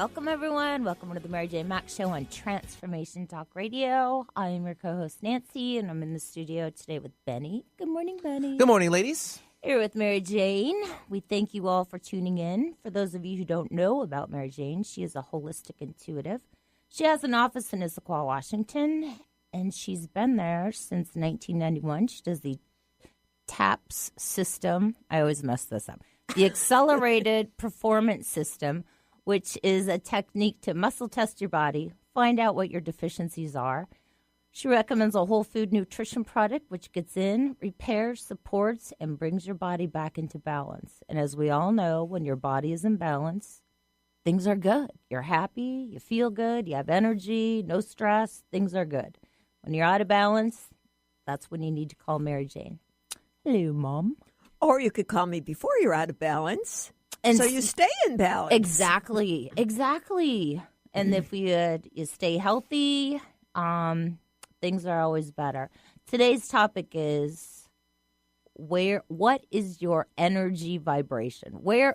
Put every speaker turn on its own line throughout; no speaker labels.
Welcome, everyone. Welcome to the Mary J. Mack Show on Transformation Talk Radio. I am your co-host, Nancy, and I'm in the studio today with Benny. Good morning, Benny.
Good morning, ladies.
Here with Mary Jane. We thank you all for tuning in. For those of you who don't know about Mary Jane, she is a holistic intuitive. She has an office in Issaquah, Washington, and she's been there since 1991. She does the TAPS system. I always mess this up. The Accelerated Performance System, which is a technique to muscle test your body, find out what your deficiencies are. She recommends a whole food nutrition product, which gets in, repairs, supports, and brings your body back into balance. And as we all know, when your body is in balance, things are good. You're happy, you feel good, you have energy, no stress, things are good. When you're out of balance, that's when you need to call Mary Jane. Hello, Mom.
Or you could call me before you're out of balance.
And
so you stay in balance.
Exactly. And if you stay healthy, things are always better. Today's topic is what is your energy vibration? Where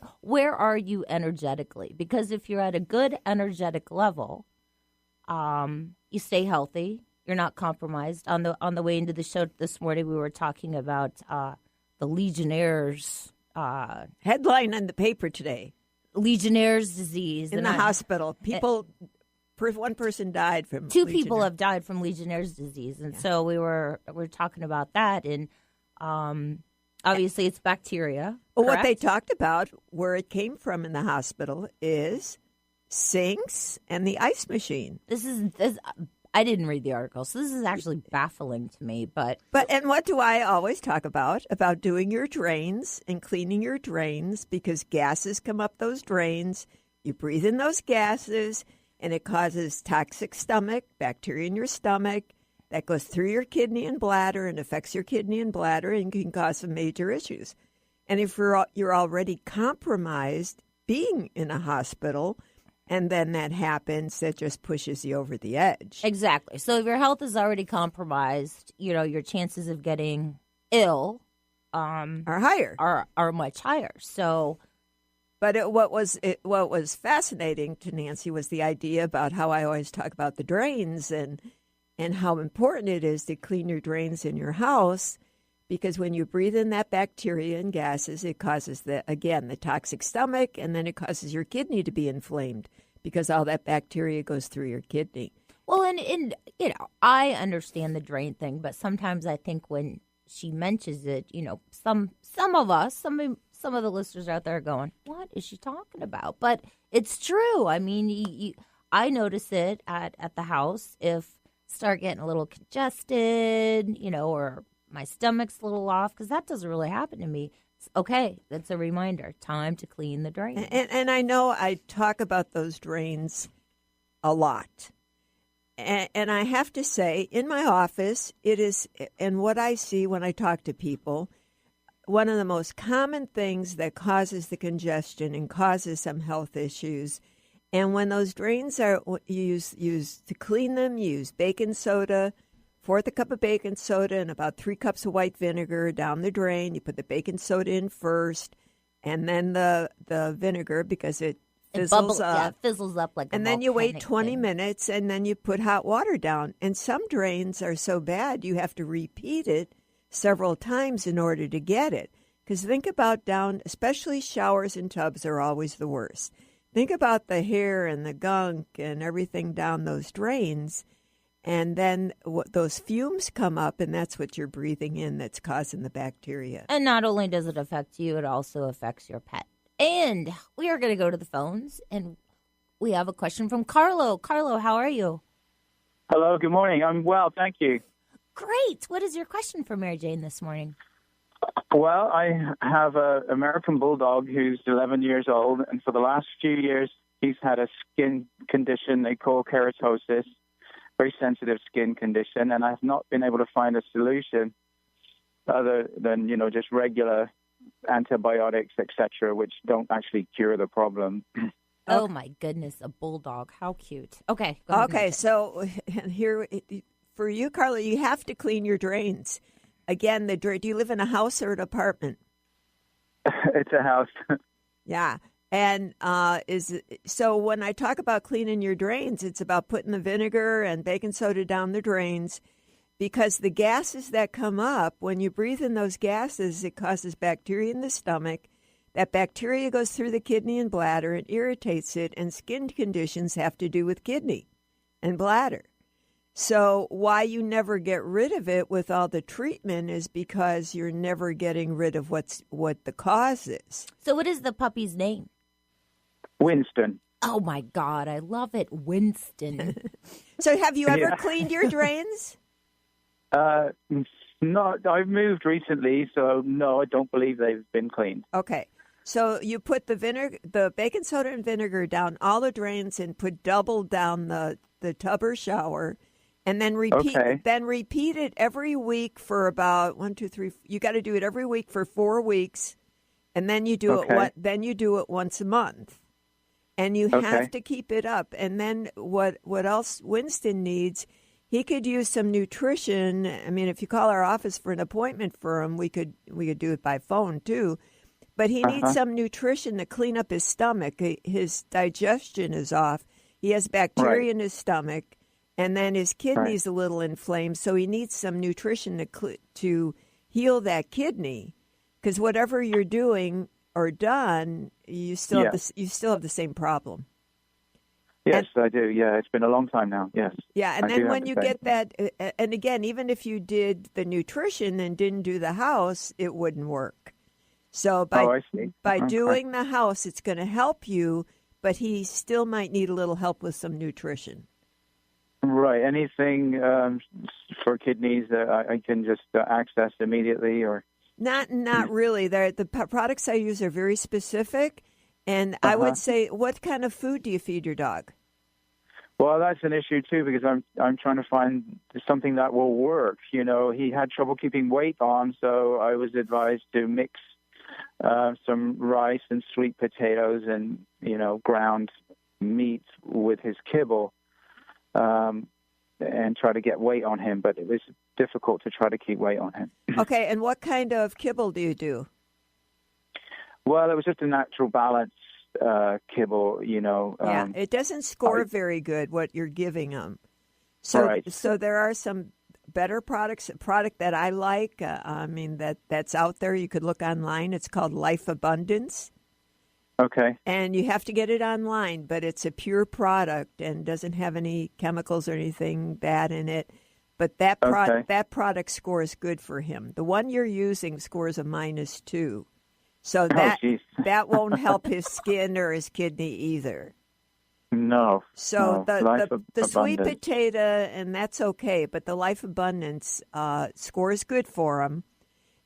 are you energetically? Because if you're at a good energetic level, you stay healthy. You're not compromised. On the way into the show this morning, we were talking about the Legionnaires.
Headline in the paper today.
Legionnaires' disease.
In the hospital. One person died from
Two people have died from Legionnaires' disease. And so we were talking about that. And obviously it's bacteria.
Well, what they talked about, where it came from in the hospital, is sinks and the ice machine.
I didn't read the article, so this is actually baffling to me. But
and what do I always talk about? About doing your drains and cleaning your drains, because gases come up those drains. You breathe in those gases, and it causes toxic stomach, bacteria in your stomach, that goes through your kidney and bladder and affects your kidney and bladder and can cause some major issues. And if you're already compromised being in a hospital, and then that happens, that just pushes you over the edge.
Exactly. So if your health is already compromised, your chances of getting ill
are higher.
Are much higher. So,
but what was fascinating to Nancy was the idea about how I always talk about the drains and how important it is to clean your drains in your house. Because when you breathe in that bacteria and gases, it causes, the toxic stomach, and then it causes your kidney to be inflamed because all that bacteria goes through your kidney.
Well, and I understand the drain thing, but sometimes I think when she mentions it, some of the listeners out there are going, what is she talking about? But it's true. I mean, I notice it at the house if start getting a little congested, or my stomach's a little off, because that doesn't really happen to me. Okay, that's a reminder. Time to clean the drain.
And I know I talk about those drains a lot. And I have to say, in my office, it is, and what I see when I talk to people, one of the most common things that causes the congestion and causes some health issues. And when those drains are used to clean them, use baking soda, fourth a cup of baking soda and about 3 cups of white vinegar down the drain. You put the baking soda in first, and then the vinegar, because it fizzles up.
Yeah, it fizzles up like
and then you wait 20 minutes, and then you put hot water down. And some drains are so bad you have to repeat it several times in order to get it. Because think about down, especially showers and tubs are always the worst. Think about the hair and the gunk and everything down those drains. And then those fumes come up, and that's what you're breathing in that's causing the bacteria.
And not only does it affect you, it also affects your pet. And we are going to go to the phones, and we have a question from Carlo. Carlo, how are you?
Hello, good morning. I'm well, thank you.
Great. What is your question for Mary Jane this morning?
Well, I have an American Bulldog who's 11 years old, and for the last few years, he's had a skin condition they call keratosis. Very sensitive skin condition, and I've not been able to find a solution other than, just regular antibiotics, etc., which don't actually cure the problem.
Oh, my goodness, a bulldog. How cute. Okay. Go ahead.
Okay, so here, for you, Carla, you have to clean your drains. Again, do you live in a house or an apartment?
It's a house.
Yeah. And so when I talk about cleaning your drains, it's about putting the vinegar and baking soda down the drains, because the gases that come up, when you breathe in those gases, it causes bacteria in the stomach. That bacteria goes through the kidney and bladder and irritates it, and skin conditions have to do with kidney and bladder. So why you never get rid of it with all the treatment is because you're never getting rid of what the cause is.
So what is the puppy's name?
Winston.
Oh, my God. I love it. Winston.
So have you ever cleaned your drains?
No, I've moved recently, so no, I don't believe they've been cleaned.
Okay. So you put the baking soda and vinegar down all the drains and put double down the tub or shower, and then repeat it every week for about 1, 2, 3. You got to do it every week for 4 weeks, and then you do it once a month, and you have to keep it up. And then what else Winston needs? He could use some nutrition. I mean, if you call our office for an appointment for him, we could do it by phone too. But he needs some nutrition to clean up his stomach. His digestion is off. He has bacteria in his stomach, and then his kidney's a little inflamed. So he needs some nutrition to heal that kidney. Because whatever you're doing or done, you still have the same problem.
Yes, I do. Yeah, it's been a long time now. Yes.
Yeah, and then when you get that, and again, even if you did the nutrition and didn't do the house, it wouldn't work. So by doing the house, it's going to help you, but he still might need a little help with some nutrition.
Right. Anything for kidneys that I can just access immediately, or
not really. The products I use are very specific, and I would say, what kind of food do you feed your dog?
Well, that's an issue too, because I'm trying to find something that will work. You know, he had trouble keeping weight on, so I was advised to mix some rice and sweet potatoes and, ground meat with his kibble, and try to get weight on him. But it was difficult to try to keep weight on him.
Okay, and what kind of kibble do you do?
Well, it was just a natural balance kibble,
it doesn't score very good what you're giving them. So there are some better products. A product that I like, that's out there. You could look online. It's called Life Abundance.
Okay.
And you have to get it online, but it's a pure product and doesn't have any chemicals or anything bad in it. But that product scores good for him. The one you're using scores a -2. So that won't help his skin or his kidney either.
No.
So the sweet potato, and that's okay, but the Life Abundance scores good for him.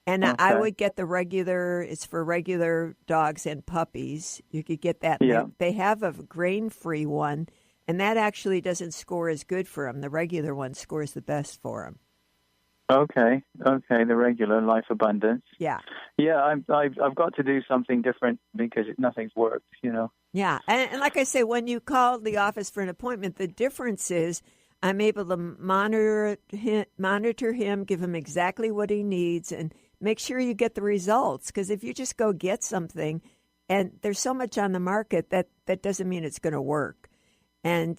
And I would get the regular. It's for regular dogs and puppies. You could get that.
Yeah.
They have a grain-free one, and that actually doesn't score as good for him. The regular one scores the best for him.
Okay, the regular Life Abundance.
Yeah.
Yeah, I've got to do something different because nothing's worked,
Yeah, and like I say, when you call the office for an appointment, the difference is I'm able to monitor him, give him exactly what he needs, and make sure you get the results. Because if you just go get something, and there's so much on the market, that doesn't mean it's going to work. And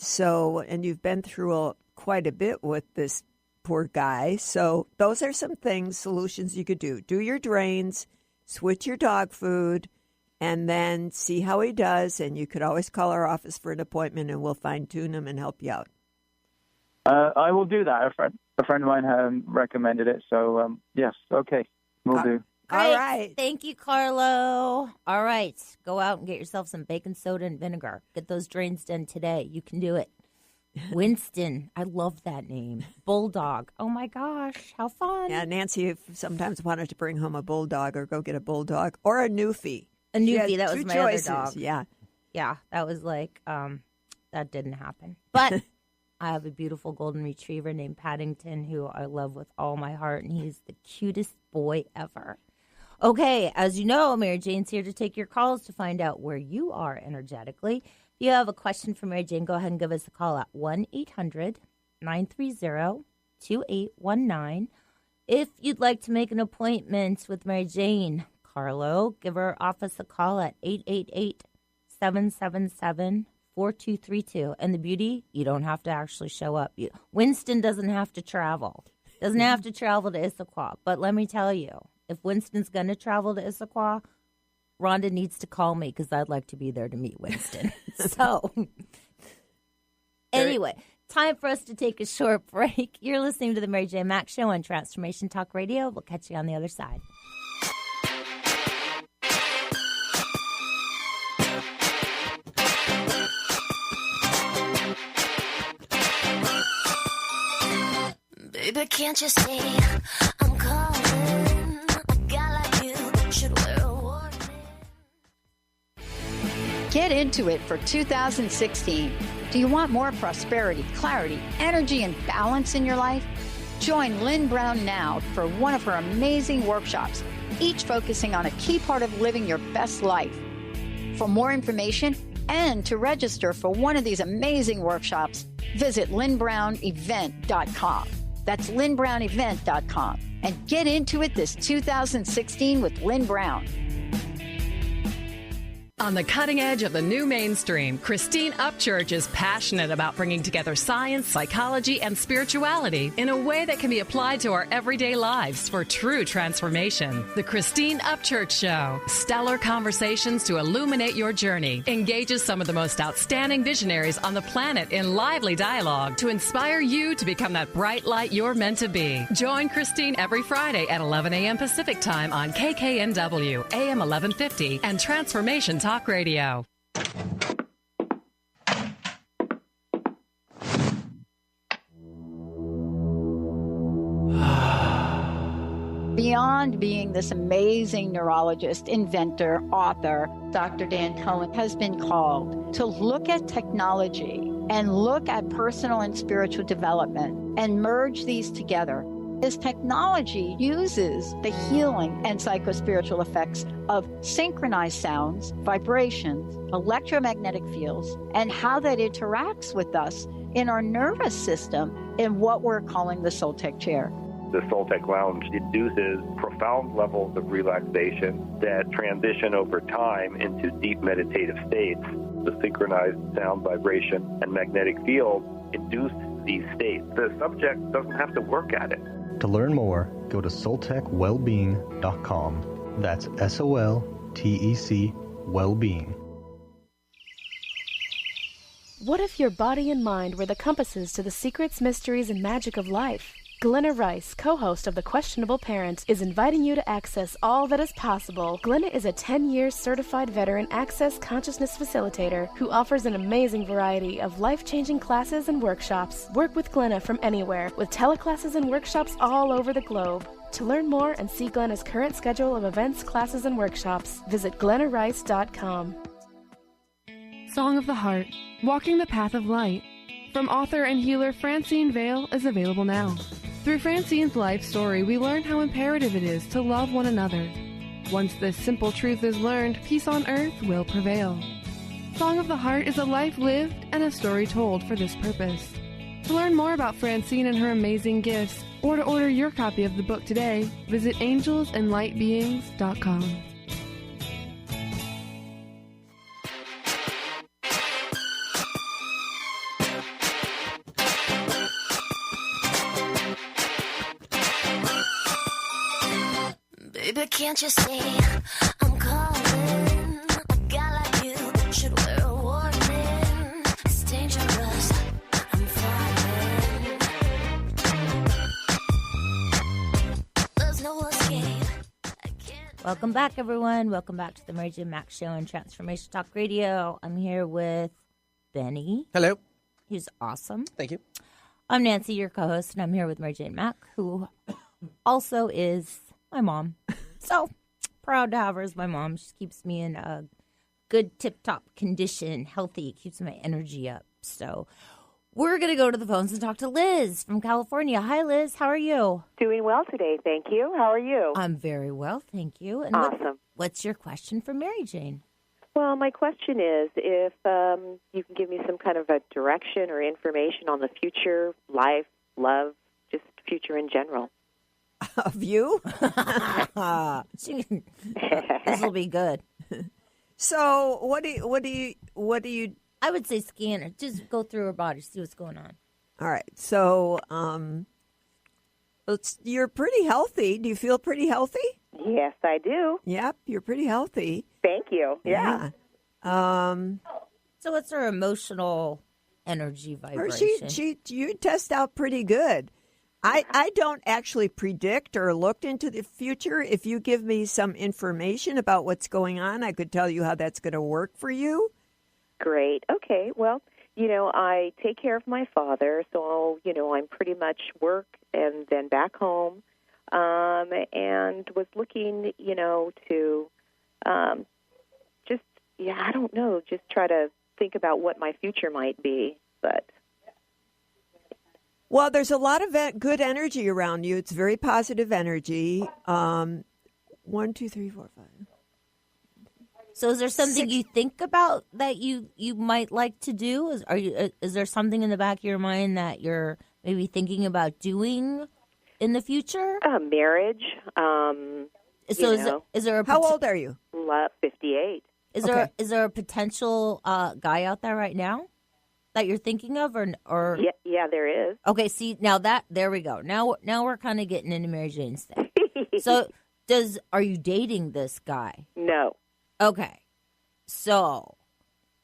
you've been through quite a bit with this poor guy. So those are some solutions you could do. Do your drains, switch your dog food, and then see how he does. And you could always call our office for an appointment, and we'll fine-tune him and help you out.
I will do that. A friend of mine recommended it. So, yes, okay, we'll do.
Great.
All right.
Thank you, Carlo. All right. Go out and get yourself some baking soda and vinegar. Get those drains done today. You can do it. Winston. I love that name. Bulldog. Oh, my gosh. How fun.
Yeah, Nancy sometimes wanted to bring home a bulldog or go get a bulldog or a Newfie.
A Newfie. That was my
choices.
other dog.
Yeah.
Yeah. That was that didn't happen. But I have a beautiful golden retriever named Paddington who I love with all my heart, and he's the cutest boy ever. Okay, as you know, Mary Jane's here to take your calls to find out where you are energetically. If you have a question for Mary Jane, go ahead and give us a call at 1-800-930-2819. If you'd like to make an appointment with Mary Jane, Carlo, give her office a call at 877-777-4232. And the beauty, you don't have to actually show up. Winston doesn't have to travel. Doesn't have to travel to Issaquah. But let me tell you, if Winston's going to travel to Issaquah, Rhonda needs to call me because I'd like to be there to meet Winston. So, anyway, time for us to take a short break. You're listening to the Mary J. Mack Show on Transformation Talk Radio. We'll catch you on the other side.
Baby, can't you see I'm calling? A guy like you should wear a warning.
Get into it for 2016. Do you want more prosperity, clarity, energy, and balance in your life? Join Lynn Brown now for one of her amazing workshops, each focusing on a key part of living your best life. For more information and to register for one of these amazing workshops, visit lynnbrownevent.com. That's lynnbrownevent.com. And get into it this 2016 with Lynn Brown.
On the cutting edge of the new mainstream, Christine Upchurch is passionate about bringing together science, psychology, and spirituality in a way that can be applied to our everyday lives for true transformation. The Christine Upchurch Show, stellar conversations to illuminate your journey, engages some of the most outstanding visionaries on the planet in lively dialogue to inspire you to become that bright light you're meant to be. Join Christine every Friday at 11 a.m. Pacific Time on KKNW, AM 1150, and Transformation Talk Radio.
Beyond being this amazing neurologist, inventor, author, Dr. Dan Cohen has been called to look at technology and look at personal and spiritual development and merge these together. As technology uses the healing and psychospiritual effects of synchronized sounds, vibrations, electromagnetic fields, and how that interacts with us in our nervous system in what we're calling the Soltec chair.
The Soltec Lounge induces profound levels of relaxation that transition over time into deep meditative states. The synchronized sound, vibration, and magnetic field induce these states. The subject doesn't have to work at it.
To learn more, go to soltecwellbeing.com. That's SOLTEC Wellbeing.
What if your body and mind were the compasses to the secrets, mysteries, and magic of life? Glenna Rice, co-host of The Questionable Parent, is inviting you to access all that is possible. Glenna is a 10-year certified veteran access consciousness facilitator who offers an amazing variety of life-changing classes and workshops. Work with Glenna from anywhere, with teleclasses and workshops all over the globe. To learn more and see Glenna's current schedule of events, classes, and workshops, visit glennarice.com.
Song of the Heart, Walking the Path of Light, from author and healer Francine Vale, is available now. Through Francine's life story, we learn how imperative it is to love one another. Once this simple truth is learned, peace on earth will prevail. Song of the Heart is a life lived and a story told for this purpose. To learn more about Francine and her amazing gifts, or to order your copy of the book today, visit angelsandlightbeings.com.
Baby, can't you see I'm calling? A guy like you should wear a warning. It's dangerous, I'm falling. There's no escape.
Welcome back, everyone. Welcome back to the Mary J. Mack Show on Transformation Talk Radio. I'm here with Benny.
Hello.
Who's awesome.
Thank you.
I'm Nancy, your co-host, and I'm here with Mary J. Mack, who also is my mom. So proud to have her as my mom. She keeps me in a good tip-top condition, healthy, keeps my energy up. So we're going to go to the phones and talk to Liz from California. Hi, Liz. How are you?
Doing well today, thank you. How are you?
I'm very well, thank you. And
awesome.
What's your question for Mary Jane?
Well, my question is if you can give me some kind of a direction or information on the future, life, love, just future in general.
Of you?
This will be good.
So what do you?
I would say scan her. Just go through her body, see what's going on.
All right. So you're pretty healthy. Do you feel pretty healthy?
Yes, I do.
Yep, you're pretty healthy.
Thank you. Yeah.
So what's her emotional energy
Or
vibration?
you test out pretty good. I don't actually predict or look into the future. If you give me some information about what's going on, I could tell you how that's going to work for you.
Great. Okay. Well, I take care of my father, so, I'm pretty much work and then back home, and was looking, to I don't know, just try to think about what my future might be, but...
Well, there's a lot of good energy around you. It's very positive energy. 1, 2, 3, 4, 5.
So is there something you think about that you might like to do? Is there something in the back of your mind that you're maybe thinking about doing in the future?
Marriage.
Is there a
How old are you?
58.
Is there a potential guy out there right now that you're thinking of, or
Yeah, there is.
Okay, see, there we go. Now we're kind of getting into Mary Jane's thing. So are you dating this guy?
No.
Okay. So,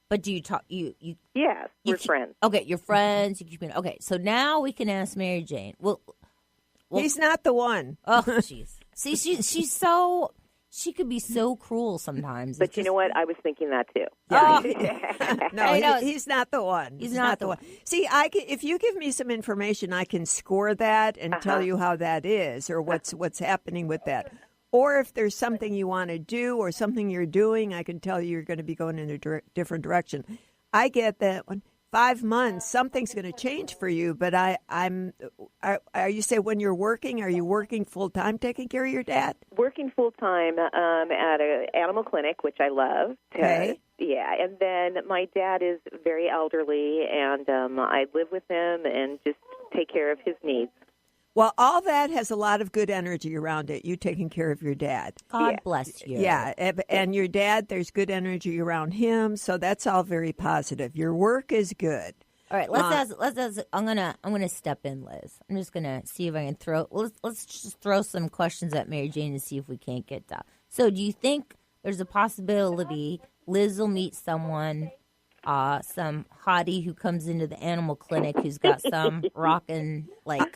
but do you talk,
Yes, we're friends.
Okay, you're friends. Okay, so now we can ask Mary Jane. Well,
he's not the one.
Oh, jeez. See, she's so, she could be so cruel sometimes.
But you know what? I was thinking that too.
Yeah. No, he's not the one.
He's not the one.
See, if you give me some information, I can score that and tell you how that is or what's happening with that. Or if there's something you want to do or something you're doing, I can tell you you're going to be going in a different direction. I get that one. 5 months, something's going to change for you. But you say when you're working, are you working full time taking care of your dad?
Working full time at an animal clinic, which I love.
Okay.
Yeah, and then my dad is very elderly, and I live with him and just take care of his needs.
Well, all that has a lot of good energy around it, you taking care of your dad.
God bless you.
Yeah, and your dad, there's good energy around him, so that's all very positive. Your work is good.
All right, let's ask. I'm gonna step in, Liz. I'm just gonna see if I can let's just throw some questions at Mary Jane and see if we can't get that. So, do you think there's a possibility Liz will meet someone, some hottie who comes into the animal clinic who's got some rockin'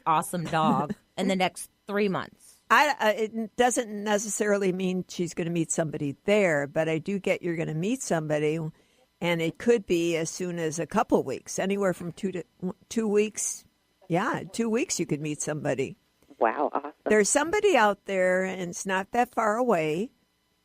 awesome dog in the next 3 months?
It doesn't necessarily mean she's going to meet somebody there, but I do get you're going to meet somebody, and it could be as soon as a couple weeks, anywhere from 2 weeks. Yeah, 2 weeks you could meet somebody.
Wow, awesome.
There's somebody out there, and it's not that far away.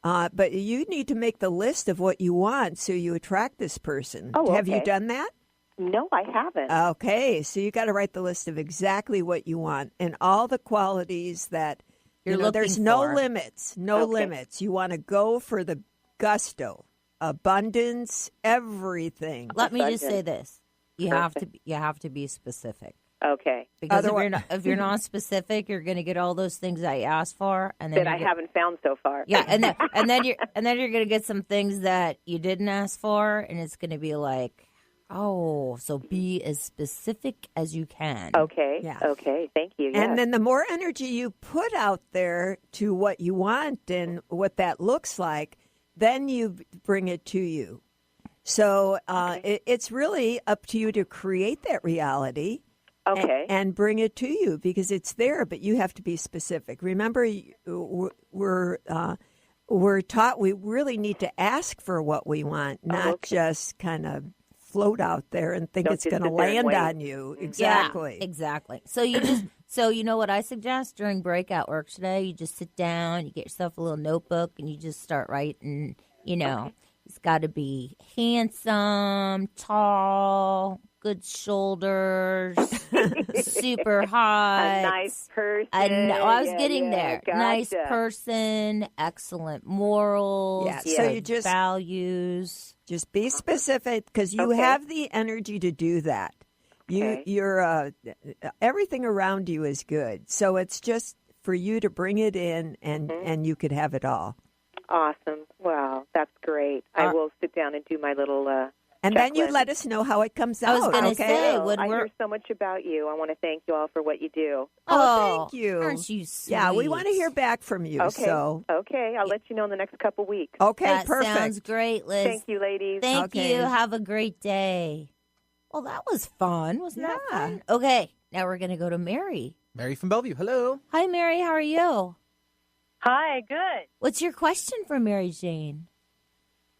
But you need to make the list of what you want so you attract this person.
Oh, okay.
Have you done that?
No, I haven't.
Okay, so you got to write the list of exactly what you want and all the qualities that
you're looking
there's
for.
No limits. No limits. You want to go for the gusto, abundance, everything.
Let me just say this: you have to be specific.
Okay.
Because if you're not specific, you're going to get all those things that you asked for, and then
that I haven't found so far.
Yeah, and then you're going to get some things that you didn't ask for, and it's going to be like, oh, so be as specific as you can.
Okay.
Yeah.
Okay. Thank you. Yes.
And then the more energy you put out there to what you want and what that looks like, then you bring it to you. So it's really up to you to create that reality.
Okay.
And bring it to you because it's there, but you have to be specific. Remember, we're taught we really need to ask for what we want, not just kind of float out there and think it's going to land on you. Exactly.
Yeah, exactly. So you know what I suggest during breakout work today? You just sit down, you get yourself a little notebook, and you just start writing. He's got to be handsome, tall, good shoulders, super hot.
A nice person.
I was getting there.
Gotcha.
Nice person, excellent morals,
Yeah, so you just
values.
Just be specific because you have the energy to do that.
Okay.
You're everything around you is good. So it's just for you to bring it in and you could have it all.
Awesome. Wow, that's great. I will sit down and do my little
and then you let us know how it comes out.
I was going to
okay?
say,
I hear so much about you. I want to thank you all for what you do.
Oh, thank you.
Aren't you sweet?
Yeah, we want to hear back from you.
Okay.
So.
Okay, I'll let you know in the next couple weeks.
Okay,
that
perfect.
Sounds great, Liz.
Thank you, ladies.
Thank you. Have a great day. Well, that was fun. Wasn't that fun? Okay, now we're going to go to Mary.
Mary from Bellevue. Hello.
Hi, Mary. How are you?
Hi, good.
What's your question for Mary Jane?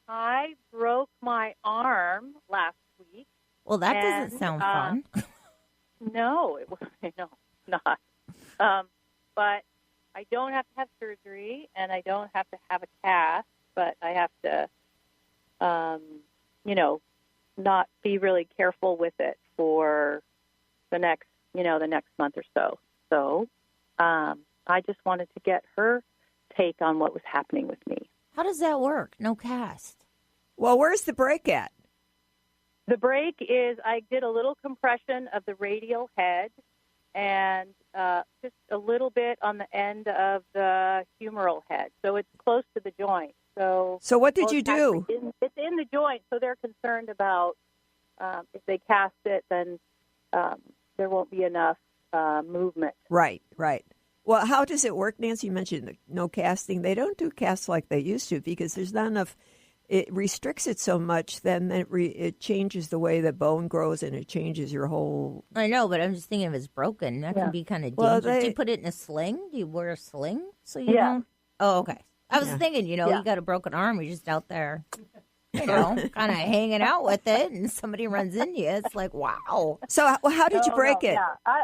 I broke my arm last week.
Well, that doesn't sound fun.
No, not. But I don't have to have surgery, and I don't have to have a cast, but I have to, not be really careful with it for the next month or so. So I just wanted to get her take on what was happening with me.
How does that work? No cast.
Well, where's the break at?
The break is I did a little compression of the radial head and just a little bit on the end of the humeral head. So it's close to the joint. So
what did you do?
It's in the joint, so they're concerned about if they cast it, then there won't be enough movement.
Right. Well, how does it work, Nancy? You mentioned no casting. They don't do casts like they used to because there's not enough. It restricts it so much, then it changes the way the bone grows and it changes your whole...
I know, but I'm just thinking if it's broken, that can be kind of dangerous. Do you put it in a sling? Do you wear a sling so you don't? Oh, okay. I was thinking, you got a broken arm, you're just out there, kind of hanging out with it, and somebody runs into you. It's like, wow.
So how did you break it?
Yeah.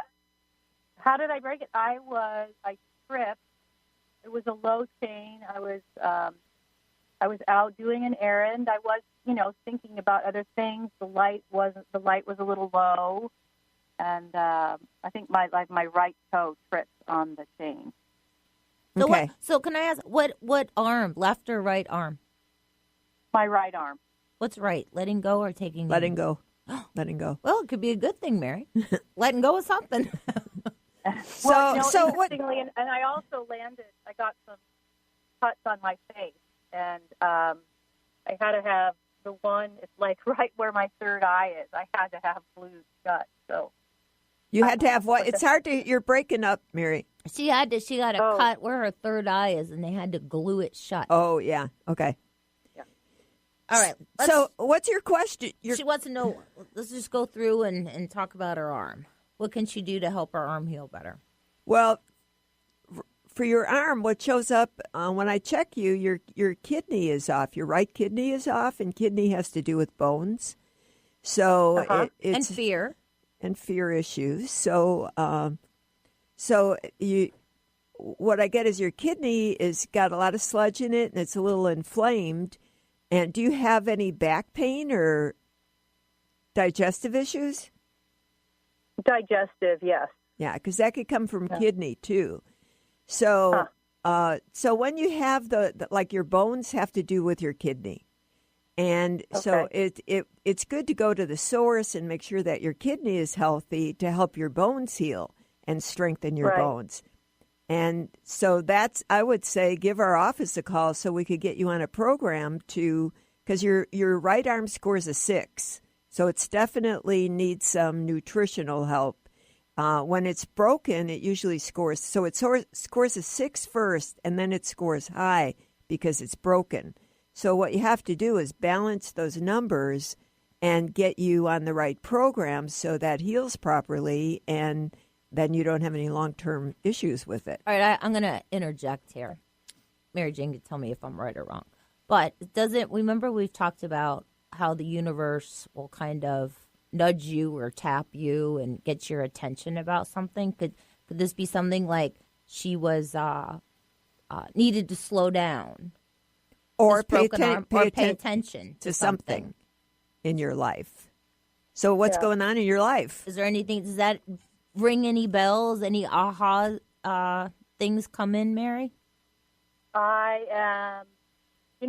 How did I break it? I tripped. It was a low chain. I was out doing an errand. I was, thinking about other things. The light was a little low, and I think my right toe tripped on the chain.
So
okay.
So can I ask what arm, left or right arm?
My right arm.
What's right? Letting go or taking?
Letting go. Letting go.
Well, it could be a good thing, Mary. Letting go of something.
So what?
And I also landed. I got some cuts on my face, and I had to have the one. It's like right where my third eye is. I had to have glued shut. So
you had to have what? It's hard to. You're breaking up, Mary.
She got a cut where her third eye is, and they had to glue it shut.
Oh yeah. Okay.
Yeah. All right.
So what's your question?
She wants to know. Let's just go through and talk about her arm. What can she do to help her arm heal better?
Well, for your arm, what shows up when I check you, your kidney is off. Your right kidney is off, and kidney has to do with bones. So it's
and
fear issues. So what I get is your kidney is got a lot of sludge in it, and it's a little inflamed. And do you have any back pain or digestive issues?
Digestive, yes.
Yeah, because that could come from kidney too. So, so when you have like your bones have to do with your kidney, and so it's good to go to the source and make sure that your kidney is healthy to help your bones heal and strengthen your bones. And so I would say give our office a call so we could get you on a program because your right arm scores a 6. So it's definitely needs some nutritional help. When it's broken, it usually scores. So it scores a 6 first, and then it scores high because it's broken. So what you have to do is balance those numbers and get you on the right program so that heals properly, and then you don't have any long-term issues with it.
All right, I'm going to interject here. Mary Jane can tell me if I'm right or wrong. But remember we've talked about how the universe will kind of nudge you or tap you and get your attention about something? Could this be something like she was needed to slow down,
or pay
attention to something
in your life? So what's going on in your life?
Is there anything? Does that ring any bells? Any aha things come in, Mary?
I am.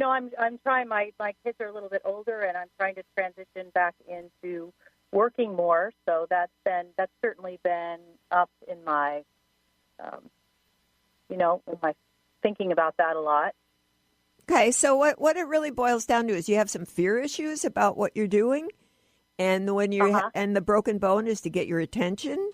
I'm trying. My kids are a little bit older, and I'm trying to transition back into working more. So that's certainly been up in my, in my thinking about that a lot.
Okay, so what it really boils down to is you have some fear issues about what you're doing, and when you're and the broken bone is to get your attention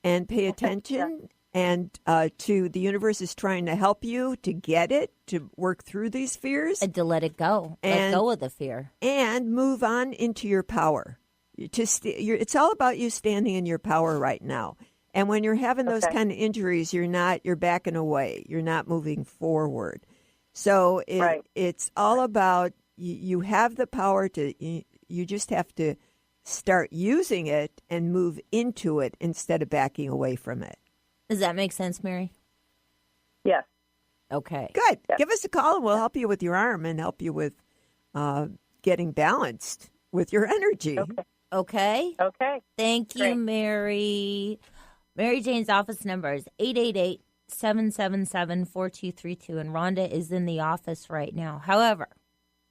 and pay attention, and to the universe is trying to help you to get it, to work through these fears
and to let it go, let go of the fear,
and move on into your power. It's all about you standing in your power right now. And when you're having those kind of injuries, you're backing away. You're not moving forward. So it's all about you have the power to, you just have to start using it and move into it instead of backing away from it.
Does that make sense, Mary?
Yes.
Okay.
Good. Yes. Give us a call and we'll help you with your arm and help you with getting balanced with your energy.
Okay.
Okay.
Thank you, Mary. Mary Jane's office number is 888-777-4232, and Rhonda is in the office right now. However,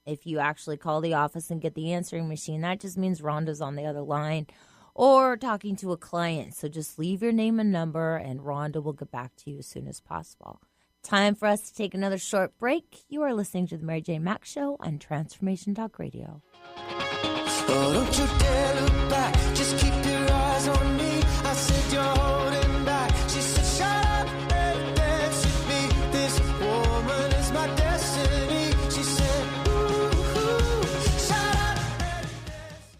if you actually call the office and get the answering machine, that just means Rhonda's on the other line or talking to a client. So just leave your name and number, and Rhonda will get back to you as soon as possible. Time for us to take another short break. You are listening to the Mary Jane Mack Show on Transformation Talk Radio.
Oh, don't you dare look back. Just keep your eyes on me. I said you're holding back. She said, shut up and dance with me. This woman is my destiny. She said, ooh, shut up and dance.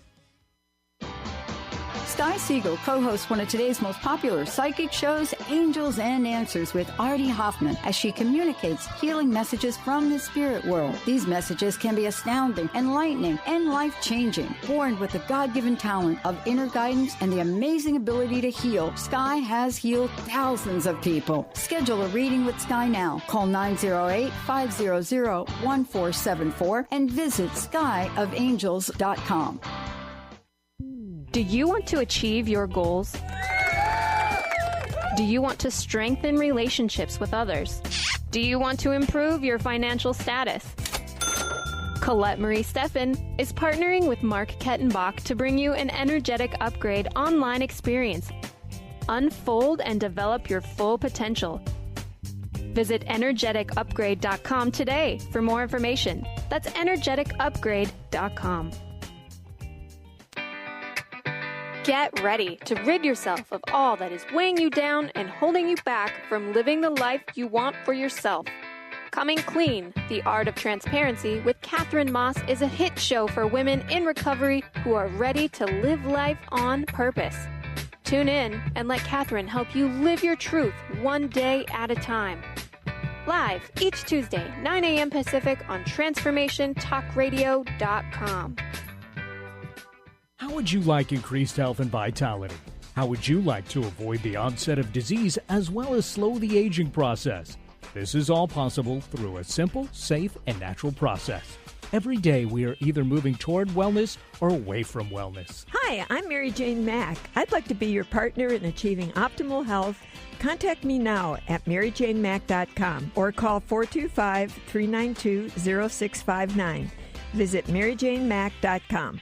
Sky Siegel co-hosts one of today's most popular psychic shows, Angels and Answers, with Artie Hoffman, as she communicates healing messages from the spirit world. These messages can be astounding, enlightening, and life-changing. Born with the God-given talent of inner guidance and the amazing ability to heal, Sky has healed thousands of people. Schedule a reading with Sky now. Call 908-500-1474 and visit skyofangels.com.
Do you want to achieve your goals? Do you want to strengthen relationships with others? Do you want to improve your financial status? Colette Marie Steffen is partnering with Mark Kettenbach to bring you an energetic upgrade online experience. Unfold and develop your full potential. Visit energeticupgrade.com today for more information. That's energeticupgrade.com. Get ready to rid yourself of all that is weighing you down and holding you back from living the life you want for yourself. Coming Clean, The Art of Transparency with Catherine Moss is a hit show for women in recovery who are ready to live life on purpose. Tune in and let Catherine help you live your truth one day at a time. Live each Tuesday, 9 a.m. Pacific on TransformationTalkRadio.com.
How would you like increased health and vitality? How would you like to avoid the onset of disease as well as slow the aging process? This is all possible through a simple, safe, and natural process. Every day we are either moving toward wellness or away from wellness.
Hi, I'm Mary Jane Mack. I'd like to be your partner in achieving optimal health. Contact me now at maryjanemack.com or call 425-392-0659. Visit maryjanemack.com.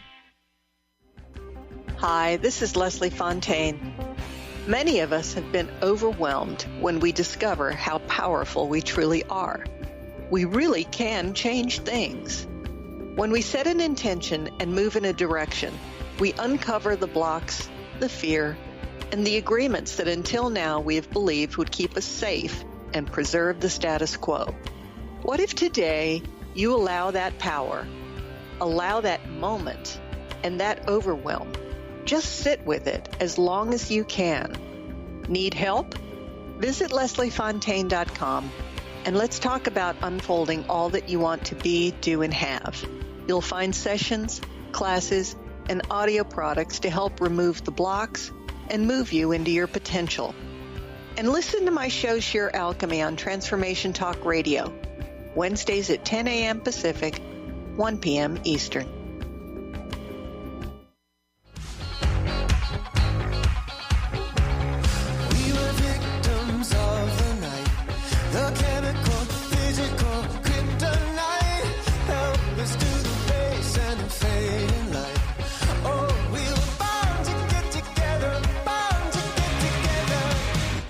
Hi, this is Leslie Fontaine. Many of us have been overwhelmed when we discover how powerful we truly are. We really can change things. When we set an intention and move in a direction, we uncover the blocks, the fear, and the agreements that until now we have believed would keep us safe and preserve the status quo. What if today you allow that power, allow that moment, and that overwhelm? Just sit with it as long as you can. Need help? Visit lesliefontaine.com and let's talk about unfolding all that you want to be, do, and have. You'll find sessions, classes, and audio products to help remove the blocks and move you into your potential. And listen to my show, Sheer Alchemy, on Transformation Talk Radio, Wednesdays at 10 a.m. Pacific, 1 p.m. Eastern.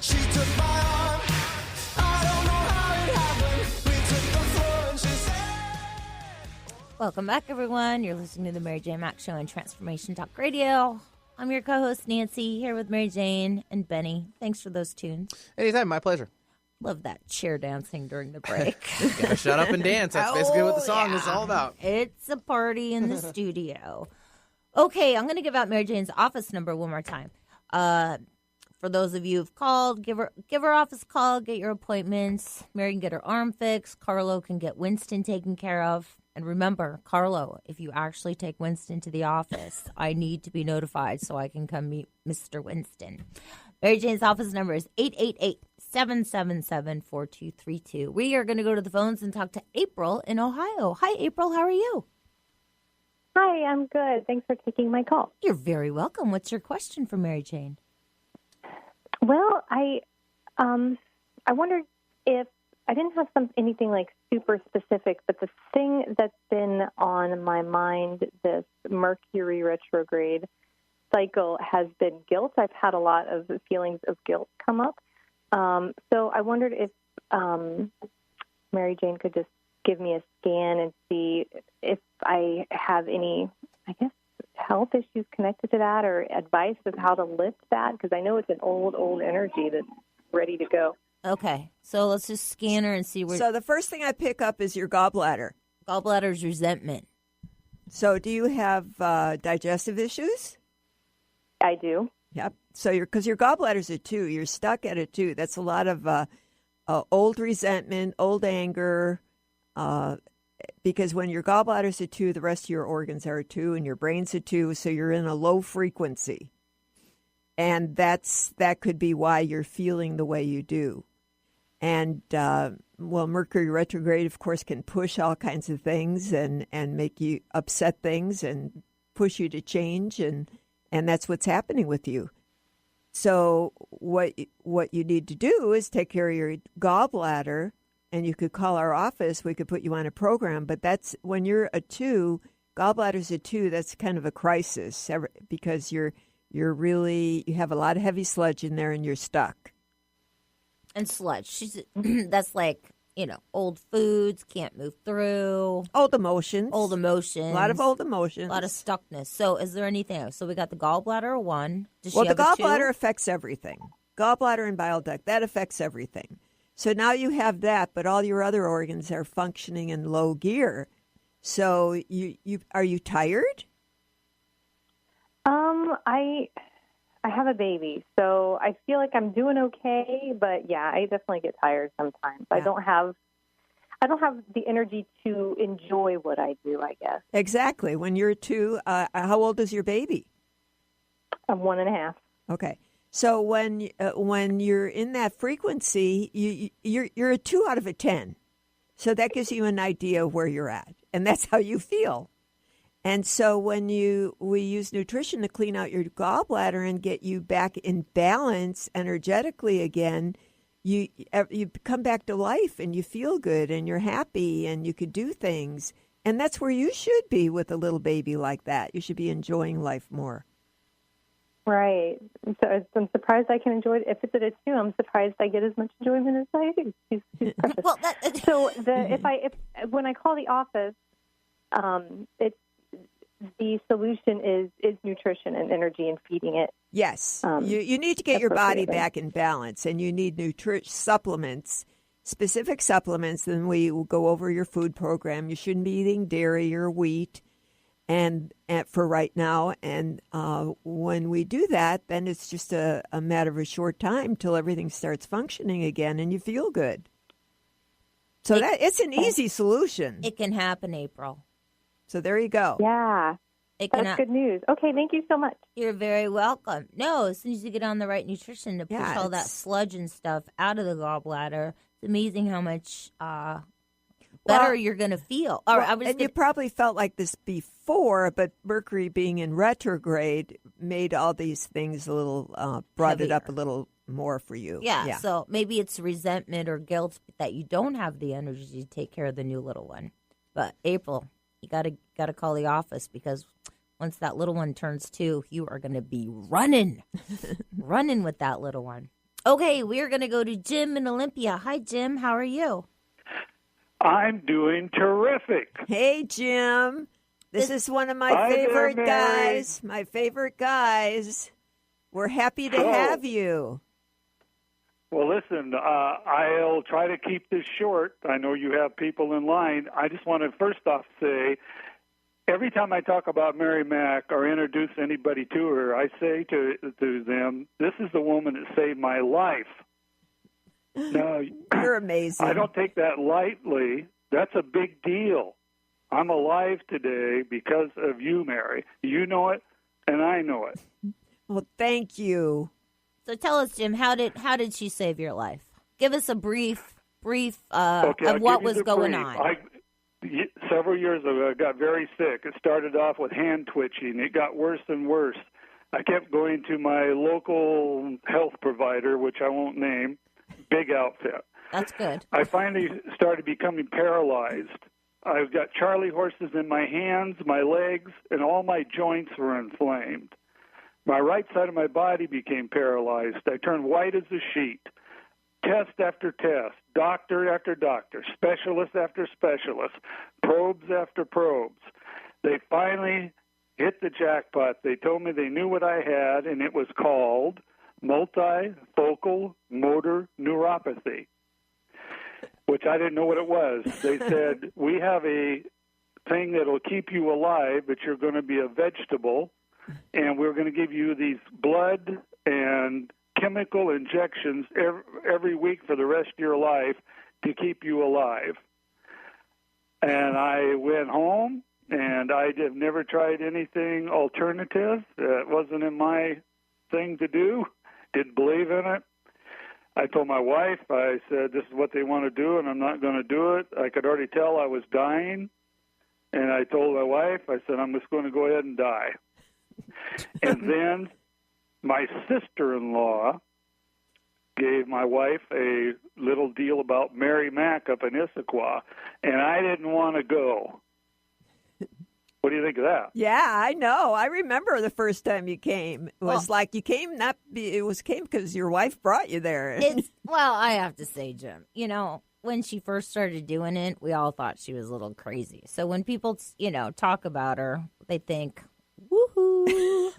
She took my arm, I don't know how it happened. We took the floor and she said
Welcome back, everyone. You're listening to the Mary Jane Mack Show on Transformation Talk Radio. I'm your co-host, Nancy, here with Mary Jane and Benny. Thanks for those tunes.
Anytime, my pleasure.
Love that chair dancing during the break.
Gotta shut up and dance. That's basically what the song is all about.
It's a party in the studio. Okay, I'm going to give out Mary Jane's office number one more time. For those of you who've called, give her office a call, get your appointments. Mary can get her arm fixed. Carlo can get Winston taken care of. And remember, Carlo, if you actually take Winston to the office, I need to be notified so I can come meet Mr. Winston. Mary Jane's office number is 888-777-4232. We are going to go to the phones and talk to April in Ohio. Hi, April. How are you?
Hi, I'm good. Thanks for taking my call.
You're very welcome. What's your question for Mary Jane?
Well, I wondered if I didn't have anything like super specific, but the thing that's been on my mind this Mercury retrograde cycle has been guilt. I've had a lot of feelings of guilt come up. So I wondered if Mary Jane could just give me a scan and see if I have any, I guess, health issues connected to that or advice of how to lift that, because I know it's an old energy that's ready to go.
Okay, so let's just scan her and see where.
So the first thing I pick up is your gallbladder.
Gallbladder's resentment.
So do you have digestive issues?
I do.
Yep. So because your gallbladder's a 2, you're stuck at a 2. That's a lot of old resentment, old anger. Because when your gallbladder's a 2, the rest of your organs are a 2, and your brain's a 2. So you're in a low frequency, and that could be why you're feeling the way you do. And, Mercury retrograde, of course, can push all kinds of things and make you upset things and push you to change, and that's what's happening with you. So what you need to do is take care of your gallbladder, and you could call our office. We could put you on a program. But that's when you're a 2, gallbladder's a 2, that's kind of a crisis because you have a lot of heavy sludge in there and you're stuck.
And sludge. That's like, old foods, can't move through.
Old emotions.
A
lot of old emotions.
A lot of stuckness. So is there anything else? So we got the gallbladder 1. Does
well,
she
the
have
gallbladder
a 2?
affects everything. Gallbladder and bile duct, that affects everything. So now you have that, but all your other organs are functioning in low gear. So you are you tired?
I have a baby, so I feel like I'm doing okay, but yeah, I definitely get tired sometimes. Yeah. I don't have the energy to enjoy what I do, I guess.
Exactly. When you're 2, how old is your baby?
I'm 1.5.
Okay. So when you're in that frequency, you're a 2 out of a 10. So that gives you an idea of where you're at, and that's how you feel. And so when we use nutrition to clean out your gallbladder and get you back in balance energetically again, you come back to life and you feel good and you're happy and you could do things. And that's where you should be with a little baby like that. You should be enjoying life more.
Right. So I'm surprised I can enjoy it. If it's at a 2, I'm surprised I get as much enjoyment as I do. She's precious.
Well,
so when I call the office, the solution is nutrition and energy and feeding it.
Yes. You need to get your body back in balance, and you need supplements, specific supplements. Then we will go over your food program. You shouldn't be eating dairy or wheat and for right now. And when we do that, then it's just a matter of a short time till everything starts functioning again and you feel good. So it's an easy solution.
It can happen, April.
So there you go.
Yeah. That's good news. Okay, thank you so much.
You're very welcome. No, as soon as you get on the right nutrition to push all that sludge and stuff out of the gallbladder, it's amazing how much better you're going to feel.
You probably felt like this before, but Mercury being in retrograde made all these things a little, brought it up a little more for you.
Yeah, so maybe it's resentment or guilt that you don't have the energy to take care of the new little one. But April, you got to call the office, because once that little one turns 2, you are going to be running with that little one. Okay, we're going to go to Jim in Olympia. Hi, Jim. How are you?
I'm doing terrific.
Hey, Jim. This is one of my
Hi there,
favorite
Mary.
guys. My favorite guys. We're happy to have you.
Well, listen, I'll try to keep this short. I know you have people in line. I just want to first off say, every time I talk about Mary Mack or introduce anybody to her, I say to them, this is the woman that saved my life. Now,
you're amazing.
I don't take that lightly. That's a big deal. I'm alive today because of you, Mary. You know it, and I know it.
Well, thank you.
So tell us, Jim, how did she save your life? Give us a brief
Okay,
of
I'll
what
give you
was
the
going
brief.
on.
Several years ago, I got very sick. It started off with hand twitching. It got worse and worse. I kept going to my local health provider, which I won't name, big outfit.
That's good.
I finally started becoming paralyzed. I've got Charlie horses in my hands, my legs, and all my joints were inflamed. My right side of my body became paralyzed. I turned white as a sheet. Test after test, doctor after doctor, specialist after specialist, probes after probes. They finally hit the jackpot. They told me they knew what I had, and it was called multifocal motor neuropathy, which I didn't know what it was. They said, we have a thing that will keep you alive, but you're going to be a vegetable, and we're going to give you these blood and chemical injections every week for the rest of your life to keep you alive. And I went home, and I have never tried anything alternative. It wasn't in my thing to do. Didn't believe in it. I told my wife, I said, this is what they want to do, and I'm not going to do it. I could already tell I was dying. And I told my wife, I said, I'm just going to go ahead and die. And then my sister-in-law gave my wife a little deal about Mary Mack up in Issaquah, and I didn't want to go. What do you think of that?
Yeah, I know. I remember the first time you came. It was like you came came because your wife brought you there.
Well, I have to say, Jim, when she first started doing it, we all thought she was a little crazy. So when people, talk about her, they think, woohoo,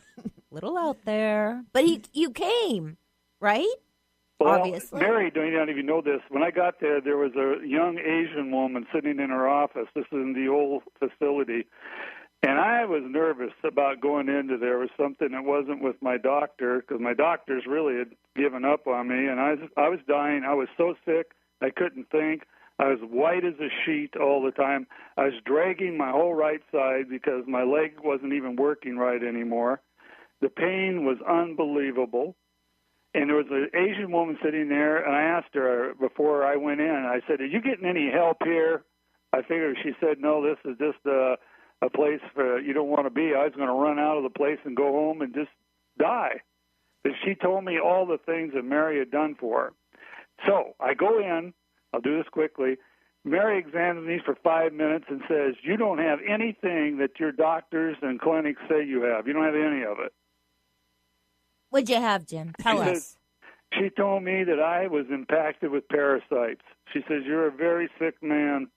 little out there. But you came, right?
Well,
Obviously.
Mary, you don't even know this. When I got there, there was a young Asian woman sitting in her office. This is in the old facility. And I was nervous about going into there. It was something that wasn't with my doctor, because my doctors really had given up on me. And I was dying. I was so sick, I couldn't think. I was white as a sheet all the time. I was dragging my whole right side because my leg wasn't even working right anymore. The pain was unbelievable. And there was an Asian woman sitting there, and I asked her before I went in, I said, are you getting any help here? I figured she said, no, this is just a place for you don't want to be. I was going to run out of the place and go home and just die. But she told me all the things that Mary had done for her. So I go in. I'll do this quickly. Mary examines me for 5 minutes and says, you don't have anything that your doctors and clinics say you have. You don't have any of it.
What'd you have, Jim? Tell us.
She told me that I was impacted with parasites. She says, you're a very sick man,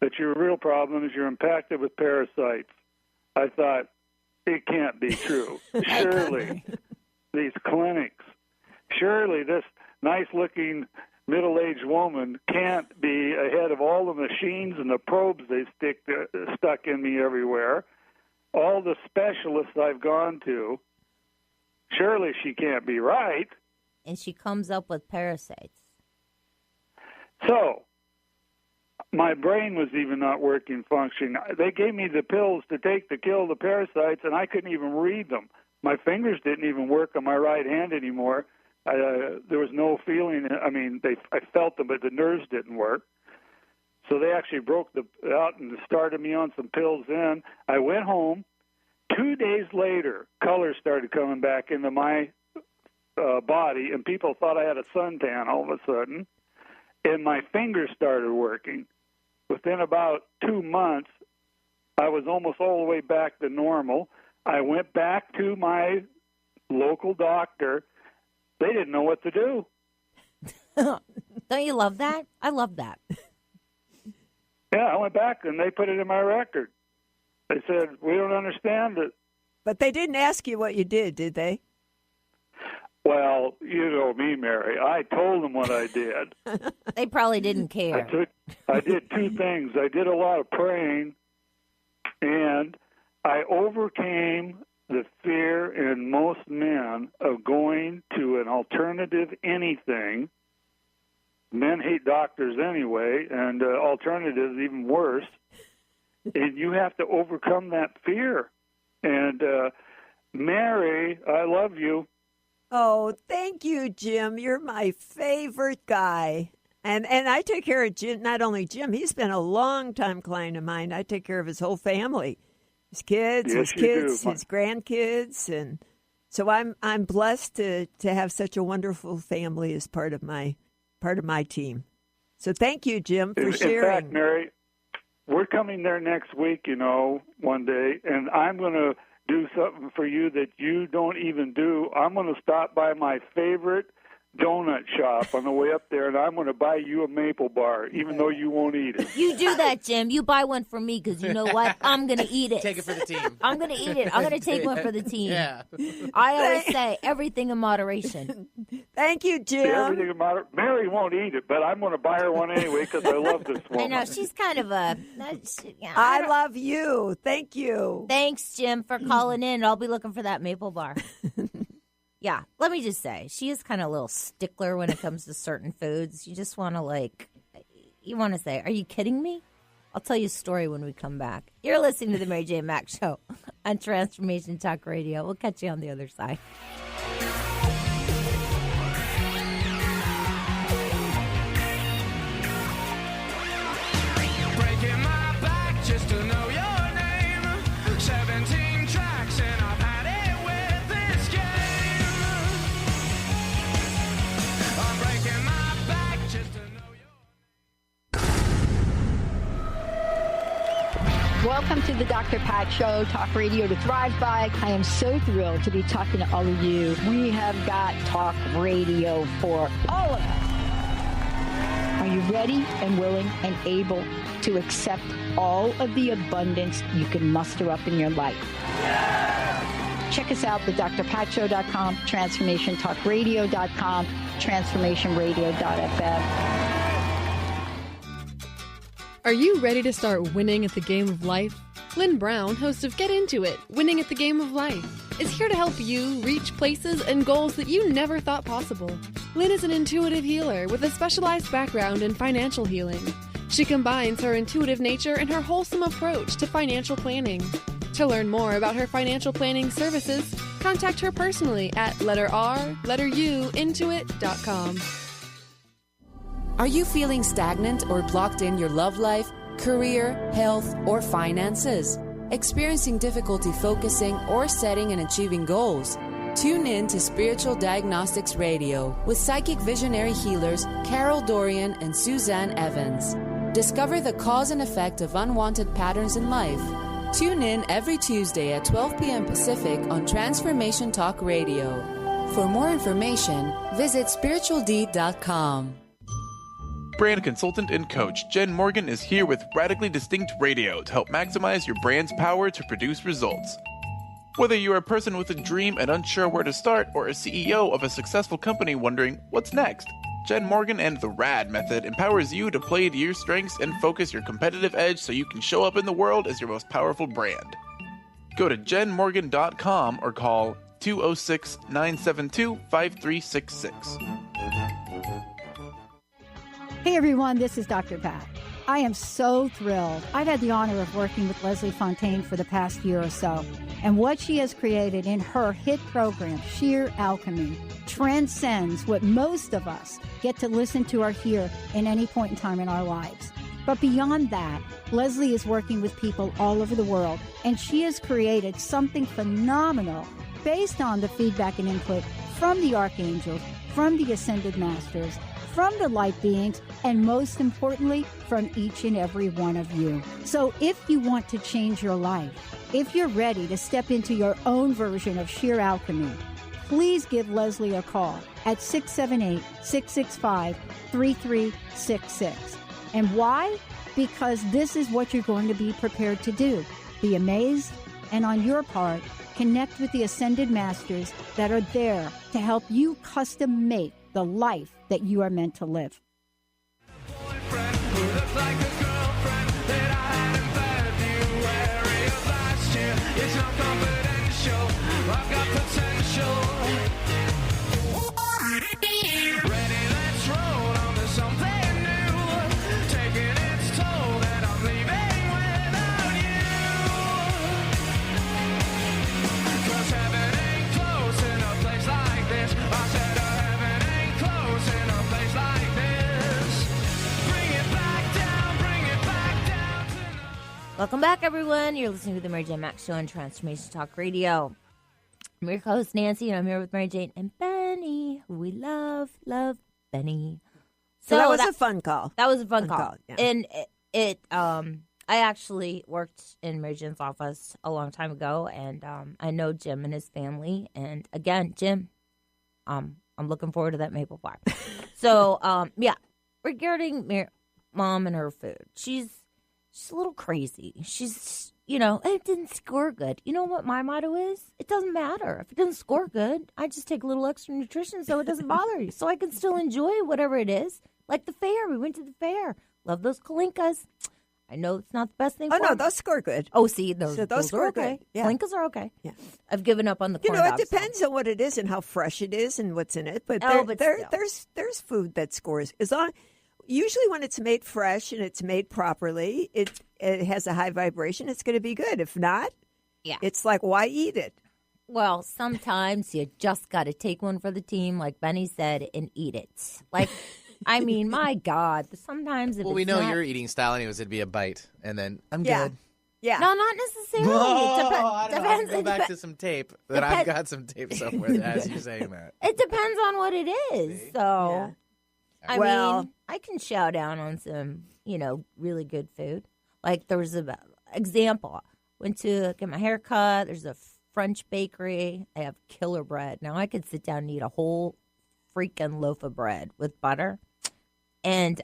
that your real problem is you're impacted with parasites. I thought, it can't be true. Surely these clinics, surely this nice-looking middle-aged woman can't be ahead of all the machines and the probes they stuck in me everywhere, all the specialists I've gone to. Surely she can't be right.
And she comes up with parasites.
So, my brain was even not working, functioning. They gave me the pills to take to kill the parasites, and I couldn't even read them. My fingers didn't even work on my right hand anymore. There was no feeling. I mean, I felt them, but the nerves didn't work. So they actually broke out and started me on some pills then. I went home. 2 days later, color started coming back into my body, and people thought I had a suntan all of a sudden, and my fingers started working. Within about 2 months, I was almost all the way back to normal. I went back to my local doctor. They didn't know what to do.
Don't you love that? I love that.
Yeah, I went back and they put it in my record. They said, we don't understand it.
But they didn't ask you what you did they?
Well, you know me, Mary. I told them what I did.
They probably didn't care.
I did two things. I did a lot of praying, and I overcame the fear in most men of going to an alternative anything. Men hate doctors anyway, and alternatives even worse. And you have to overcome that fear. And Mary, I love you.
Oh, thank you, Jim. You're my favorite guy. And I take care of Jim, not only Jim, he's been a long-time client of mine. I take care of his whole family, his kids,
yes,
his grandkids. And so I'm blessed to have such a wonderful family as part of my team. So thank you, Jim, for sharing.
In fact, Mary, we're coming there next week, one day, and I'm going to do something for you that you don't even do. I'm going to stop by my favorite donut shop on the way up there, and I'm going to buy you a maple bar, even though you won't eat it.
You do that, Jim. You buy one for me, because you know what? I'm going to eat it.
Take it for the team.
I'm going to eat it. I'm going to take one for the team.
Yeah.
I always say everything in moderation.
Thank you, Jim.
See, everything in moderation. Mary won't eat it, but I'm going to buy her one anyway because I love this woman.
I know. She's kind of a...
I love you. Thank you.
Thanks, Jim, for calling in. I'll be looking for that maple bar. Yeah, let me just say, she is kind of a little stickler when it comes to certain foods. You just want to say, are you kidding me? I'll tell you a story when we come back. You're listening to the Mary J. Mack Show on Transformation Talk Radio. We'll catch you on the other side.
Breaking my back just to know your name. 17 tracks and I've had it with this game. I'm breaking my back just to know your
Welcome to the Dr. Pat Show, Talk Radio to Thrive By. I am so thrilled to be talking to all of you. We have got Talk Radio for all of us. Are you ready and willing and able to accept all of the abundance you can muster up in your life? Check us out, thedrpatshow.com, transformationtalkradio.com, transformationradio.fm.
Are you ready to start winning at the game of life? Lynn Brown, host of Get Into It, Winning at the Game of Life, is here to help you reach places and goals that you never thought possible. Lynn is an intuitive healer with a specialized background in financial healing. She combines her intuitive nature and her wholesome approach to financial planning. To learn more about her financial planning services, contact her personally at intuit.com.
Are you feeling stagnant or blocked in your love life, career, health, or finances? Experiencing difficulty focusing or setting and achieving goals? Tune in to Spiritual Diagnostics Radio with psychic visionary healers Carol Dorian and Suzanne Evans. Discover the cause and effect of unwanted patterns in life. Tune in every Tuesday at 12 p.m. Pacific on Transformation Talk Radio. For more information, visit spiritualdeed.com.
Brand consultant and coach Jen Morgan is here with Radically Distinct Radio to help maximize your brand's power to produce results. Whether you're a person with a dream and unsure where to start, or a CEO of a successful company wondering what's next, Jen Morgan and the RAD method empowers you to play to your strengths and focus your competitive edge so you can show up in the world as your most powerful brand. Go to jenmorgan.com or call 206-972-5366.
Hey everyone, this is Dr. Pat. I am so thrilled. I've had the honor of working with Leslie Fontaine for the past year or so, and what she has created in her hit program, Sheer Alchemy, transcends what most of us get to listen to or hear in any point in time in our lives. But beyond that, Leslie is working with people all over the world, and she has created something phenomenal based on the feedback and input from the archangels, from the ascended masters, from the light beings, and most importantly, from each and every one of you. So if you want to change your life, if you're ready to step into your own version of sheer alchemy, please give Leslie a call at 678-665-3366. And why? because this is what you're going to be prepared to do. Be amazed, and on your part, connect with the Ascended Masters that are there to help you custom make the life that you are meant to live.
It's not confidential. I've got potential. Ready, let's roll on to something new. Taking its toll, and I'm leaving without you. 'Cause heaven ain't close in a place like this. I said heaven ain't close in a place like this. Bring it back down, bring it back down tonight.
Welcome back, everyone. You're listening to the Mary Jane Mack Show on Transformation Talk Radio. I'm your host, Nancy, and I'm here with Mary Jane and Benny, who we love Benny.
So that was a fun call.
That was a fun call.
Yeah.
And I actually worked in Mary Jane's office a long time ago, and I know Jim and his family. And again, Jim, I'm looking forward to that maple bar. So, yeah, regarding Mom and her food, she's a little crazy. She's, it didn't score good. You know what my motto is? It doesn't matter. If it doesn't score good, I just take a little extra nutrition so it doesn't bother you. So I can still enjoy whatever it is. Like the fair. We went to the fair. Love those kalinkas. I know it's not the best thing for
no,
me.
those score good.
Oh, see, those
score
are okay.
good. Yeah.
Kalinkas are okay.
Yeah.
I've given up on the corn
it
dogs,
depends on what it is and how fresh it is and what's in it. But,
still.
there's food that scores. Usually when it's made fresh and it's made properly, it has a high vibration, it's going to be good. If not, it's like, why eat it?
Well, sometimes you just got to take one for the team, like Benny said, and eat it. Like, I mean, my God. Sometimes if
Well, we
it's
know
not...
your eating style anyways. It'd be a bite, and then I'm
Yeah.
good.
Yeah.
No, not necessarily.
Oh,
It
I don't know. I
depends.
can go back to some tape. That I've got some tape somewhere as you're saying that.
It depends on what it is. So, I mean, I can shout out on some, really good food. Like there was an example. Went to get my hair cut. There's a French bakery. They have killer bread. Now I could sit down and eat a whole freaking loaf of bread with butter. And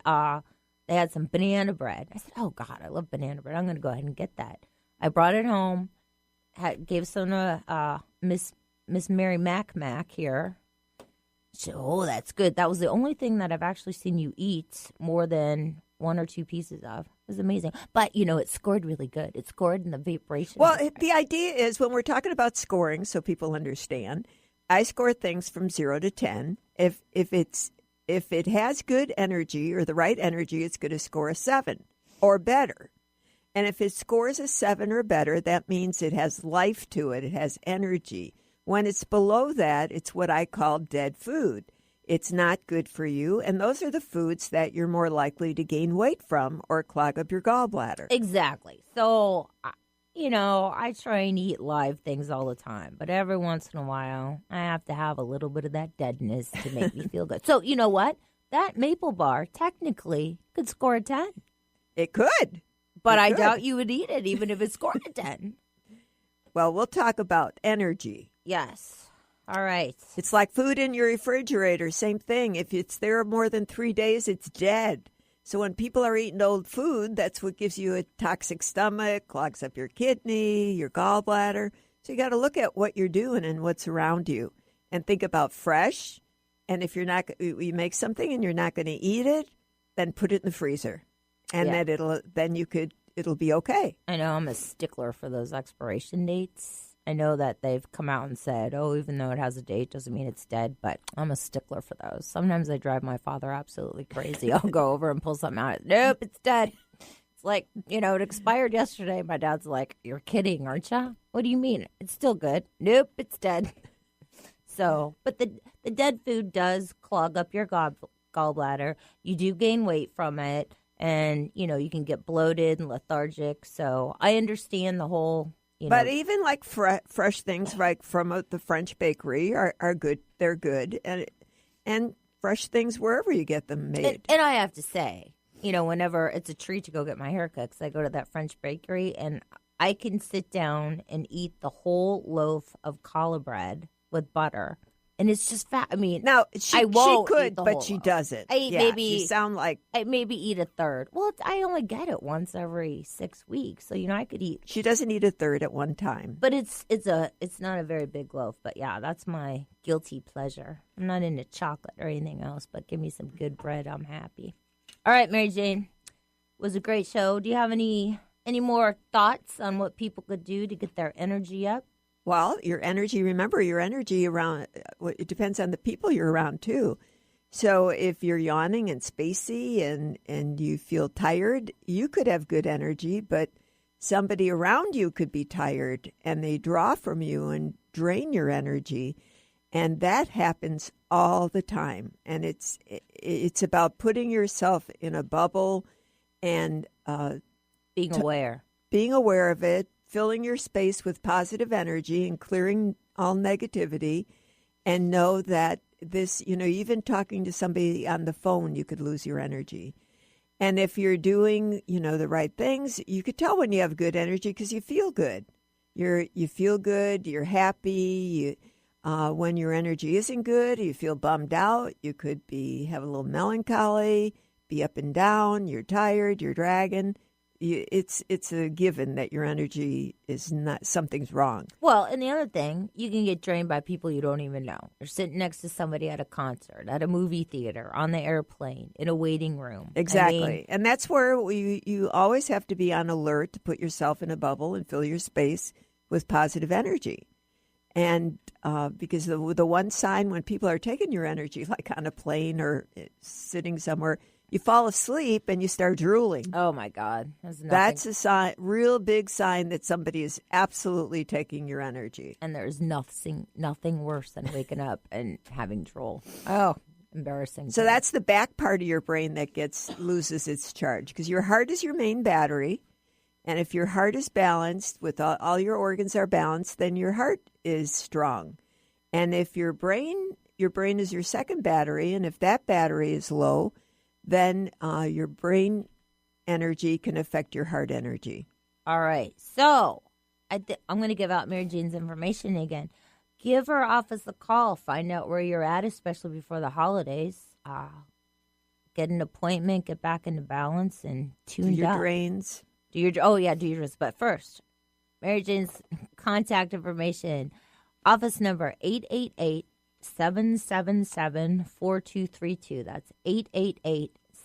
they had some banana bread. I said, oh, God, I love banana bread. I'm going to go ahead and get that. I brought it home, gave some to Miss Mary Mack here. She said, oh, that's good. That was the only thing that I've actually seen you eat more than one or two pieces of. It was amazing. But, it scored really good. It scored in the vibration.
Well, the idea is when we're talking about scoring, so people understand, I score things from 0 to 10. If it has good energy or the right energy, it's going to score a 7 or better. And if it scores a 7 or better, that means it has life to it. It has energy. When it's below that, it's what I call dead food. It's not good for you. And those are the foods that you're more likely to gain weight from or clog up your gallbladder.
Exactly. So, I try and eat live things all the time. But every once in a while, I have to have a little bit of that deadness to make me feel good. So, you know what? That maple bar technically could score a 10.
It could.
But I
could.
doubt you would eat it even if it scored a 10.
Well, we'll talk about energy.
Yes. All right.
It's like food in your refrigerator. Same thing. If it's there more than 3 days, it's dead. So when people are eating old food, that's what gives you a toxic stomach, clogs up your kidney, your gallbladder. So you got to look at what you're doing and what's around you and think about fresh. And if you make something and you're not going to eat it, then put it in the freezer. And then it'll be okay.
I know I'm a stickler for those expiration dates. I know that they've come out and said, oh, even though it has a date, doesn't mean it's dead. But I'm a stickler for those. Sometimes I drive my father absolutely crazy. I'll go over and pull something out. Nope, it's dead. It's like, it expired yesterday. My dad's like, you're kidding, aren't you? What do you mean? It's still good. Nope, it's dead. So, but the dead food does clog up your gallbladder. You do gain weight from it. And, you can get bloated and lethargic. So I understand the whole...
But even like fresh things like from the French bakery are good. They're good. And fresh things wherever you get them made.
And I have to say, whenever it's a treat to go get my hair cut, because I go to that French bakery and I can sit down and eat the whole loaf of challah bread with butter And it's just fat. I mean,
now
I won't
she could,
eat the
but
whole
she
loaf.
doesn't.
I eat
Yeah,
maybe
you sound like
I maybe eat a third. Well, I only get it once every 6 weeks, so I could eat.
She doesn't eat a third at one time.
But it's not a very big loaf. But yeah, that's my guilty pleasure. I'm not into chocolate or anything else, but give me some good bread. I'm happy. All right, Mary Jane, it was a great show. Do you have any more thoughts on what people could do to get their energy up?
Well, your energy, remember your energy around, it depends on the people you're around too. So if you're yawning and spacey and you feel tired, you could have good energy, but somebody around you could be tired and they draw from you and drain your energy. And that happens all the time. And it's about putting yourself in a bubble and
being aware.
Being aware of it, filling your space with positive energy and clearing all negativity, and know that this, even talking to somebody on the phone, you could lose your energy. And if you're doing, the right things, you could tell when you have good energy because you feel good. You feel good, you're happy. When your energy isn't good, you feel bummed out. You could have a little melancholy, be up and down, you're tired, you're dragging. It's a given that your energy is not, something's wrong.
Well, and the other thing, you can get drained by people you don't even know. You're sitting next to somebody at a concert, at a movie theater, on the airplane, in a waiting room.
Exactly. And that's where you always have to be on alert to put yourself in a bubble and fill your space with positive energy. And because the one sign when people are taking your energy, like on a plane or sitting somewhere, you fall asleep and you start drooling.
Oh, my God.
That's a sign, real big sign that somebody is absolutely taking your energy.
And there's nothing worse than waking up and having drool. Oh, embarrassing.
So that's the back part of your brain that loses its charge, because your heart is your main battery. And if your heart is balanced, with all your organs are balanced, then your heart is strong. And if your brain is your second battery, and if that battery is low, then your brain energy can affect your heart energy.
All right. So I'm going to give out Mary Jane's information again. Give her office a call. Find out where you're at, especially before the holidays. Get an appointment, get back into balance, and tune up.
Do your drains.
Do your drains. But first, Mary Jane's contact information. Office number 888-777-4232. That's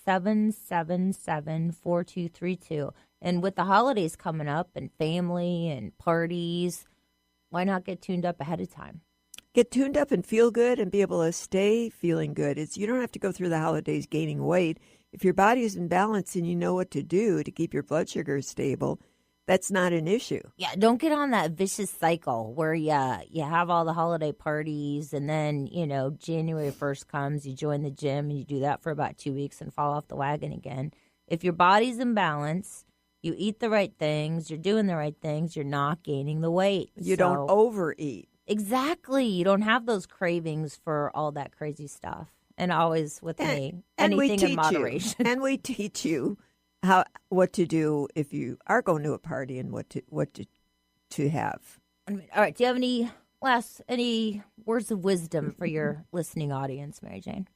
888-777-4232. And with the holidays coming up and family and parties, why not get tuned up ahead of time?
Get tuned up and feel good and be able to stay feeling good. You don't have to go through the holidays gaining weight. If your body is in balance and you know what to do to keep your blood sugar stable, that's not an issue.
Yeah, don't get on that vicious cycle where you have all the holiday parties and then, January 1st comes, you join the gym and you do that for about 2 weeks and fall off the wagon again. If your body's in balance, you eat the right things, you're doing the right things, you're not gaining the weight.
You don't overeat.
Exactly. You don't have those cravings for all that crazy stuff. And always with me, anything in moderation.
And we teach you what to do if you are going to a party and what to have.
All right. Do you have any words of wisdom for your listening audience, Mary Jane?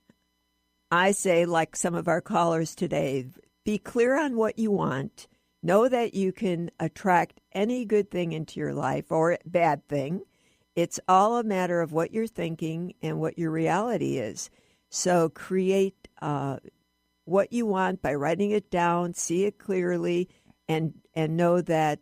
I say, like some of our callers today, be clear on what you want. Know that you can attract any good thing into your life or bad thing. It's all a matter of what you're thinking and what your reality is. So create what you want by writing it down, see it clearly, and know that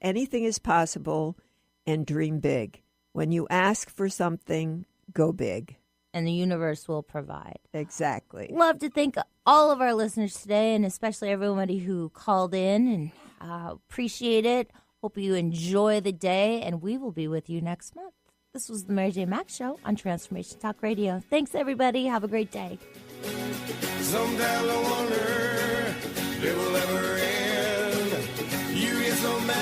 anything is possible, and dream big. When you ask for something, go big.
And the universe will provide.
Exactly.
Love to thank all of our listeners today, and especially everybody who called in, and appreciate it. Hope you enjoy the day, and we will be with you next month. This was the Mary Jane Mack Show on Transformation Talk Radio. Thanks, everybody. Have a great day.
Sometimes I wonder if it will ever end. You get so mad.